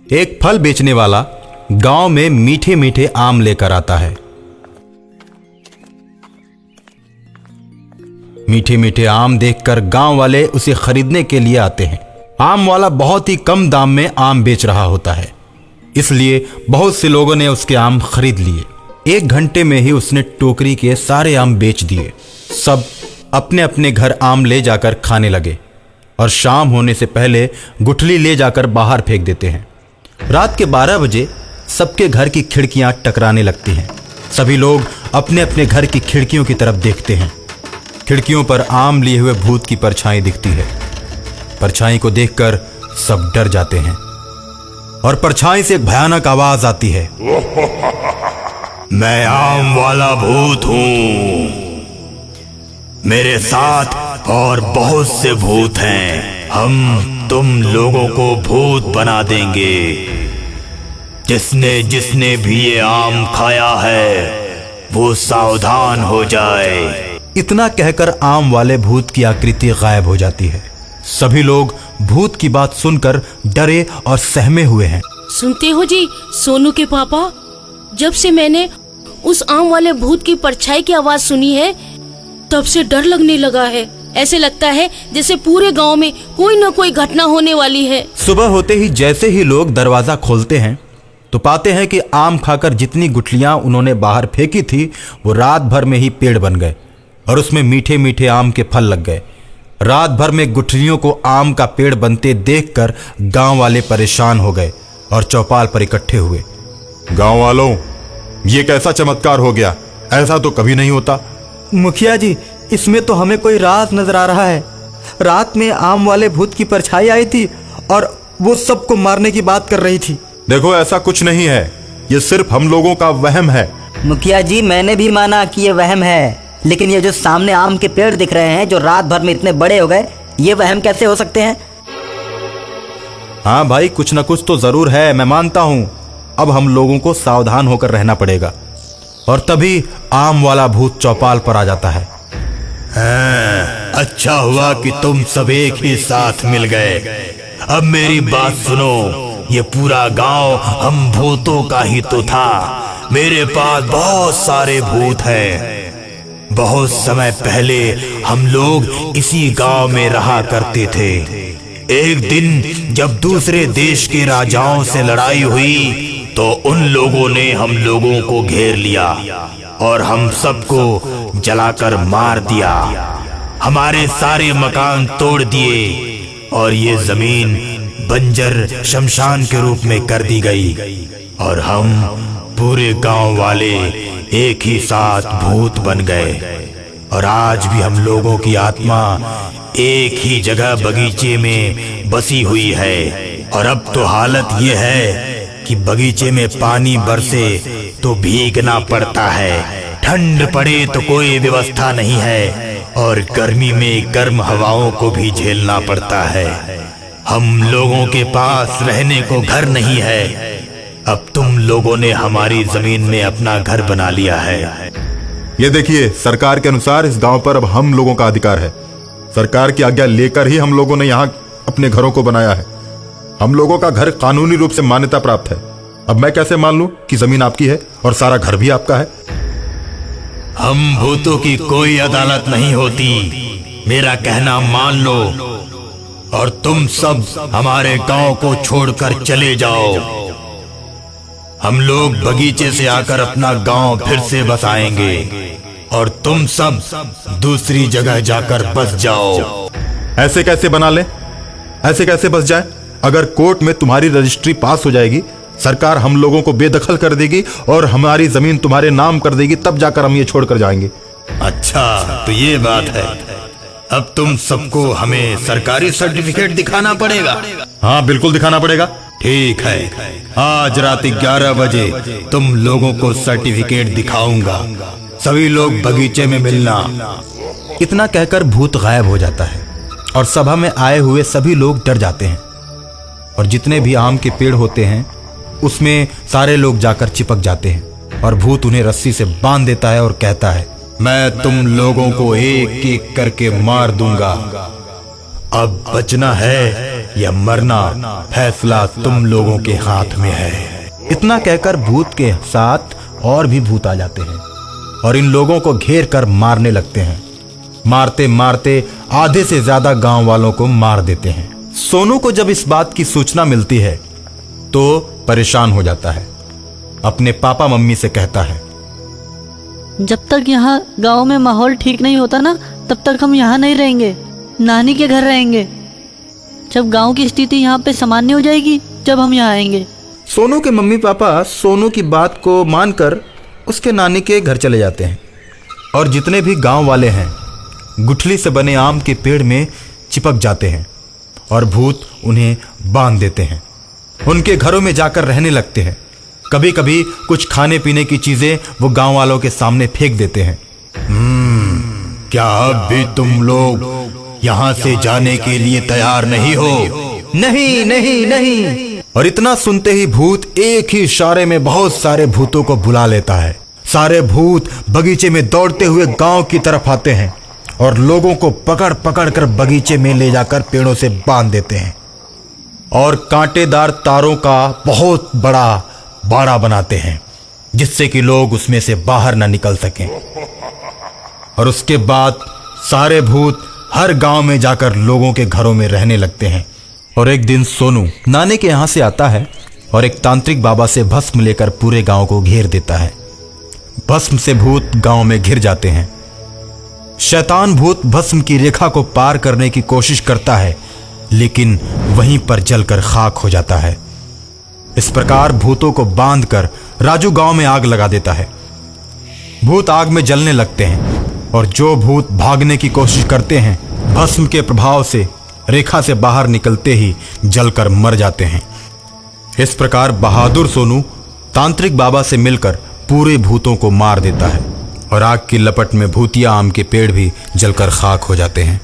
एक फल बेचने वाला गांव में मीठे मीठे आम लेकर आता है। मीठे मीठे आम देखकर गांव वाले उसे खरीदने के लिए आते हैं। आम वाला बहुत ही कम दाम में आम बेच रहा होता है, इसलिए बहुत से लोगों ने उसके आम खरीद लिए। 1 घंटे में ही उसने टोकरी के सारे आम बेच दिए। सब अपने अपने घर आम ले जाकर खाने लगे और शाम होने से पहले गुठली ले जाकर बाहर फेंक देते हैं। रात के 12 बजे सबके घर की खिड़कियां टकराने लगती हैं। सभी लोग अपने अपने घर की खिड़कियों की तरफ देखते हैं। खिड़कियों पर आम लिए हुए भूत की परछाई दिखती है। परछाई को देखकर सब डर जाते हैं और परछाई से एक भयानक आवाज आती है। मैं आम वाला भूत हूं। मेरे साथ और बहुत से भूत हैं। हम तुम लोगों को भूत बना देंगे। जिसने जिसने भी ये आम खाया है वो सावधान हो जाए। इतना कहकर आम वाले भूत की आकृति गायब हो जाती है। सभी लोग भूत की बात सुनकर डरे और सहमे हुए हैं। सुनते हो जी सोनू के पापा, जब से मैंने उस आम वाले भूत की परछाई की आवाज सुनी है तब से डर लगने लगा है। ऐसे लगता है जैसे पूरे गांव में कोई न कोई घटना होने वाली है। सुबह होते ही जैसे ही लोग दरवाजा खोलते हैं तो पाते हैं कि आम खाकर जितनी गुठलियां उन्होंने बाहर फेंकी थी वो रात भर में ही पेड़ बन गए और उसमें मीठे मीठे आम के फल लग गए। रात भर में गुठलियों को आम का पेड़ बनते देखकर गांव वाले परेशान हो गए और चौपाल पर इकट्ठे हुए। गांव वालों, ये कैसा चमत्कार हो गया? ऐसा तो कभी नहीं होता। मुखिया जी, इसमें तो हमें कोई राज नजर आ रहा है। रात में आम वाले भूत की परछाई आई थी और वो सबको मारने की बात कर रही थी। देखो, ऐसा कुछ नहीं है, ये सिर्फ हम लोगों का वहम है। मुखिया जी, मैंने भी माना कि ये वहम है, लेकिन ये जो सामने आम के पेड़ दिख रहे हैं जो रात भर में इतने बड़े हो गए, ये वहम कैसे हो सकते हैं? हाँ भाई, कुछ न कुछ तो जरूर है, मैं मानता हूं। अब हम लोगों को सावधान होकर रहना पड़ेगा। और तभी आम वाला भूत चौपाल पर आ जाता है। अच्छा हुआ कि तुम सब एक ही साथ मिल गए। अब मेरी बात सुनो, ये पूरा गांव हम भूतों का ही तो था। मेरे पास बहुत सारे भूत हैं। बहुत समय पहले हम लोग इसी गांव में रहा करते थे। एक दिन जब दूसरे देश के राजाओं से लड़ाई हुई तो उन लोगों ने हम लोगों को घेर लिया और हम सबको जलाकर मार दिया। हमारे सारे मकान तोड़ दिए और ये जमीन बंजर शमशान के रूप में कर दी गई और हम पूरे गांव वाले एक ही साथ भूत बन गए। और आज भी हम लोगों की आत्मा एक ही जगह बगीचे में बसी हुई है। और अब तो हालत ये है कि बगीचे में पानी बरसे तो भीगना पड़ता है, ठंड पड़े तो कोई व्यवस्था नहीं है और गर्मी में गर्म हवाओं को भी झेलना पड़ता है। हम लोगों के पास रहने को घर नहीं है। अब तुम लोगों ने हमारी जमीन में अपना घर बना लिया है। ये देखिए, सरकार के अनुसार इस गांव पर अब हम लोगों का अधिकार है। सरकार की आज्ञा लेकर ही हम लोगों ने यहाँ अपने घरों को बनाया है। हम लोगों का घर कानूनी रूप से मान्यता प्राप्त है। अब मैं कैसे मान लूं कि जमीन आपकी है और सारा घर भी आपका है? हम भूतों की कोई अदालत नहीं होती, मेरा कहना मान लो और तुम सब हमारे गांव को छोड़कर चले जाओ। हम लोग बगीचे से आकर अपना गांव फिर से बसाएंगे और तुम सब दूसरी जगह जाकर बस जाओ। ऐसे कैसे बना ले? ऐसे कैसे बस जाए? अगर कोर्ट में तुम्हारी रजिस्ट्री पास हो जाएगी, सरकार हम लोगों को बेदखल कर देगी और हमारी जमीन तुम्हारे नाम कर देगी, तब जाकर हम ये छोड़कर जाएंगे। अच्छा, तो ये बात है। अब तुम सबको हमें सरकारी सर्टिफिकेट दिखाना पड़ेगा। हाँ, बिल्कुल दिखाना पड़ेगा। ठीक है, आज रात 11 बजे तुम लोगों को सर्टिफिकेट दिखाऊंगा। सभी लोग बगीचे में मिलना। इतना कहकर भूत गायब हो जाता है और सभा में आए हुए सभी लोग डर जाते हैं और जितने भी आम के पेड़ होते हैं उसमें सारे लोग जाकर चिपक जाते हैं और भूत उन्हें रस्सी से बांध देता है और कहता है, मैं तुम लोगों को एक एक करके मार दूंगा। अब बचना है या मरना फैसला तुम लोगों के हाथ में है। इतना कहकर भूत के साथ और भी भूत आ जाते हैं और इन लोगों को घेर कर मारने लगते हैं। मारते मारते आधे से ज्यादा गांव वालों को मार देते हैं। सोनू को जब इस बात की सूचना मिलती है तो परेशान हो जाता है। अपने पापा मम्मी से कहता है, जब तक यहाँ गांव में माहौल ठीक नहीं होता ना, तब तक हम यहाँ नहीं रहेंगे, नानी के घर रहेंगे। जब गांव की स्थिति यहाँ पे सामान्य हो जाएगी, जब हम यहाँ आएंगे। सोनू के मम्मी पापा सोनू की बात को मानकर उसके नानी के घर चले जाते हैं और जितने भी गांव वाले हैं गुठली से बने आम के पेड़ में चिपक जाते हैं और भूत उन्हें बांध देते हैं। उनके घरों में जाकर रहने लगते हैं। कभी कभी कुछ खाने पीने की चीजें वो गांव वालों के सामने फेंक देते हैं। क्या अब भी तुम लोग यहाँ से जाने के लिए तैयार नहीं हो? नहीं नहीं नहीं। और इतना सुनते ही भूत एक ही इशारे में बहुत सारे भूतों को बुला लेता है। सारे भूत बगीचे में दौड़ते हुए गांव की तरफ आते हैं और लोगों को पकड़ पकड़ कर बगीचे में ले जाकर पेड़ों से बांध देते हैं और कांटेदार तारों का बहुत बड़ा बाड़ा बनाते हैं जिससे कि लोग उसमें से बाहर ना निकल सकें। और उसके बाद सारे भूत हर गांव में जाकर लोगों के घरों में रहने लगते हैं। और एक दिन सोनू नानी के यहाँ से आता है और एक तांत्रिक बाबा से भस्म लेकर पूरे गांव को घेर देता है। भस्म से भूत गांव में घिर जाते हैं। शैतान भूत भस्म की रेखा को पार करने की कोशिश करता है लेकिन वहीं पर जलकर खाक हो जाता है। इस प्रकार भूतों को बांधकर राजू गांव में आग लगा देता है। भूत आग में जलने लगते हैं और जो भूत भागने की कोशिश करते हैं भस्म के प्रभाव से रेखा से बाहर निकलते ही जलकर मर जाते हैं। इस प्रकार बहादुर सोनू तांत्रिक बाबा से मिलकर पूरे भूतों को मार देता है और आग की लपट में भूतिया आम के पेड़ भी जलकर खाक हो जाते हैं।